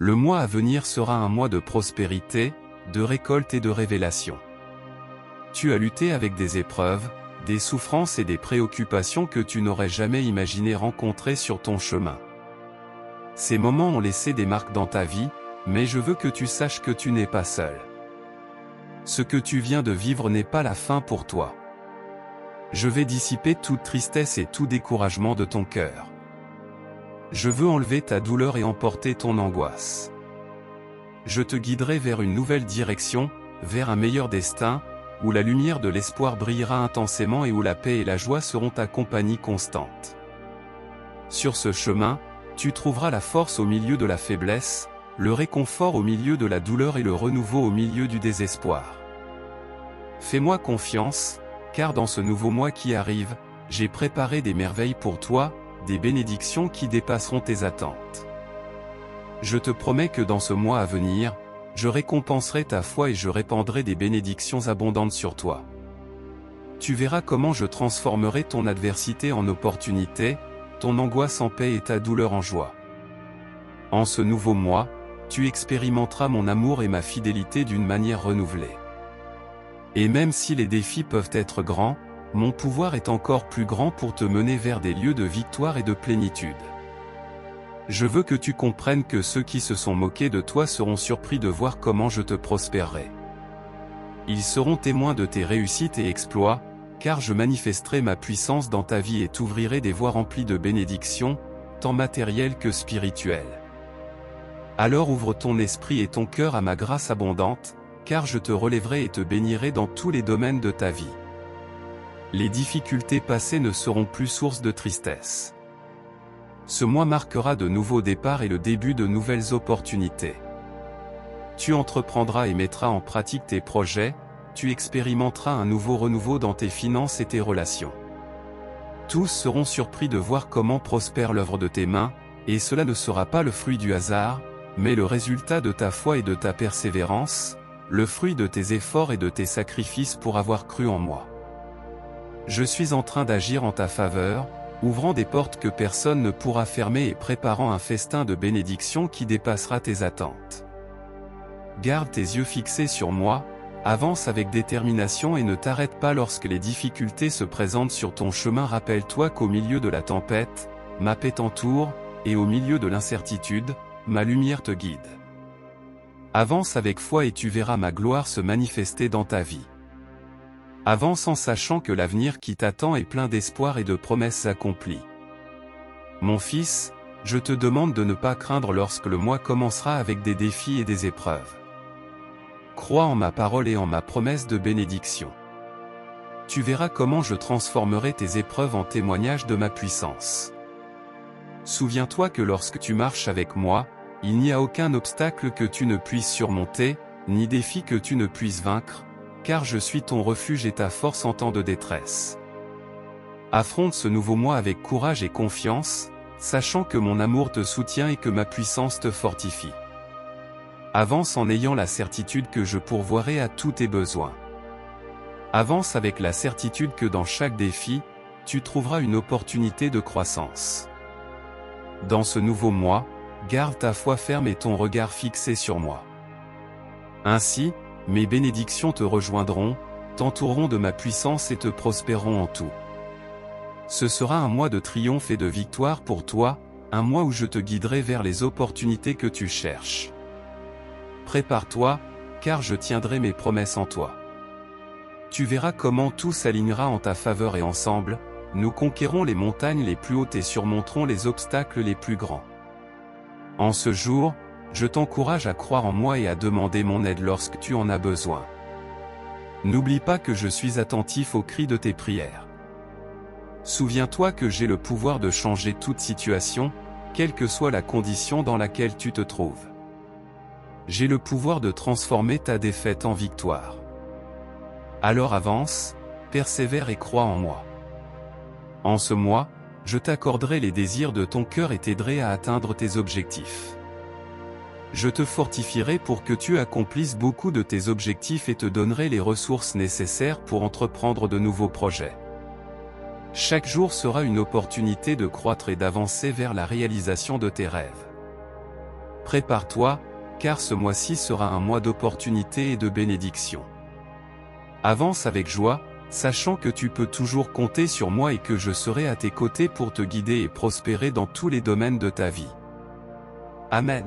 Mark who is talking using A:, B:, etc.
A: Le mois à venir sera un mois de prospérité, de récolte et de révélation. Tu as lutté avec des épreuves, des souffrances et des préoccupations que tu n'aurais jamais imaginé rencontrer sur ton chemin. Ces moments ont laissé des marques dans ta vie, mais je veux que tu saches que tu n'es pas seul. Ce que tu viens de vivre n'est pas la fin pour toi. Je vais dissiper toute tristesse et tout découragement de ton cœur. Je veux enlever ta douleur et emporter ton angoisse. Je te guiderai vers une nouvelle direction, vers un meilleur destin, où la lumière de l'espoir brillera intensément et où la paix et la joie seront ta compagnie constante. Sur ce chemin, tu trouveras la force au milieu de la faiblesse, le réconfort au milieu de la douleur et le renouveau au milieu du désespoir. Fais-moi confiance, car dans ce nouveau mois qui arrive, j'ai préparé des merveilles pour toi, des bénédictions qui dépasseront tes attentes. Je te promets que dans ce mois à venir, je récompenserai ta foi et je répandrai des bénédictions abondantes sur toi. Tu verras comment je transformerai ton adversité en opportunité, ton angoisse en paix et ta douleur en joie. En ce nouveau mois, tu expérimenteras mon amour et ma fidélité d'une manière renouvelée. Et même si les défis peuvent être grands, mon pouvoir est encore plus grand pour te mener vers des lieux de victoire et de plénitude. Je veux que tu comprennes que ceux qui se sont moqués de toi seront surpris de voir comment je te prospérerai. Ils seront témoins de tes réussites et exploits, car je manifesterai ma puissance dans ta vie et t'ouvrirai des voies remplies de bénédictions, tant matérielles que spirituelles. Alors ouvre ton esprit et ton cœur à ma grâce abondante, car je te relèverai et te bénirai dans tous les domaines de ta vie. Les difficultés passées ne seront plus source de tristesse. Ce mois marquera de nouveaux départs et le début de nouvelles opportunités. Tu entreprendras et mettras en pratique tes projets, tu expérimenteras un nouveau renouveau dans tes finances et tes relations. Tous seront surpris de voir comment prospère l'œuvre de tes mains, et cela ne sera pas le fruit du hasard, mais le résultat de ta foi et de ta persévérance, le fruit de tes efforts et de tes sacrifices pour avoir cru en moi. Je suis en train d'agir en ta faveur, ouvrant des portes que personne ne pourra fermer et préparant un festin de bénédictions qui dépassera tes attentes. Garde tes yeux fixés sur moi, avance avec détermination et ne t'arrête pas lorsque les difficultés se présentent sur ton chemin. Rappelle-toi qu'au milieu de la tempête, ma paix t'entoure, et au milieu de l'incertitude, ma lumière te guide. Avance avec foi et tu verras ma gloire se manifester dans ta vie. Avance en sachant que l'avenir qui t'attend est plein d'espoir et de promesses accomplies. Mon fils, je te demande de ne pas craindre lorsque le mois commencera avec des défis et des épreuves. Crois en ma parole et en ma promesse de bénédiction. Tu verras comment je transformerai tes épreuves en témoignages de ma puissance. Souviens-toi que lorsque tu marches avec moi, il n'y a aucun obstacle que tu ne puisses surmonter, ni défi que tu ne puisses vaincre, car je suis ton refuge et ta force en temps de détresse. Affronte ce nouveau mois avec courage et confiance, sachant que mon amour te soutient et que ma puissance te fortifie. Avance en ayant la certitude que je pourvoirai à tous tes besoins. Avance avec la certitude que dans chaque défi, tu trouveras une opportunité de croissance. Dans ce nouveau mois, garde ta foi ferme et ton regard fixé sur moi. Ainsi, mes bénédictions te rejoindront, t'entoureront de ma puissance et te prospéreront en tout. Ce sera un mois de triomphe et de victoire pour toi, un mois où je te guiderai vers les opportunités que tu cherches. Prépare-toi, car je tiendrai mes promesses en toi. Tu verras comment tout s'alignera en ta faveur et ensemble, nous conquérons les montagnes les plus hautes et surmonterons les obstacles les plus grands. En ce jour, je t'encourage à croire en moi et à demander mon aide lorsque tu en as besoin. N'oublie pas que je suis attentif aux cris de tes prières. Souviens-toi que j'ai le pouvoir de changer toute situation, quelle que soit la condition dans laquelle tu te trouves. J'ai le pouvoir de transformer ta défaite en victoire. Alors avance, persévère et crois en moi. En ce mois, je t'accorderai les désirs de ton cœur et t'aiderai à atteindre tes objectifs. Je te fortifierai pour que tu accomplisses beaucoup de tes objectifs et te donnerai les ressources nécessaires pour entreprendre de nouveaux projets. Chaque jour sera une opportunité de croître et d'avancer vers la réalisation de tes rêves. Prépare-toi, car ce mois-ci sera un mois d'opportunités et de bénédictions. Avance avec joie, sachant que tu peux toujours compter sur moi et que je serai à tes côtés pour te guider et prospérer dans tous les domaines de ta vie. Amen.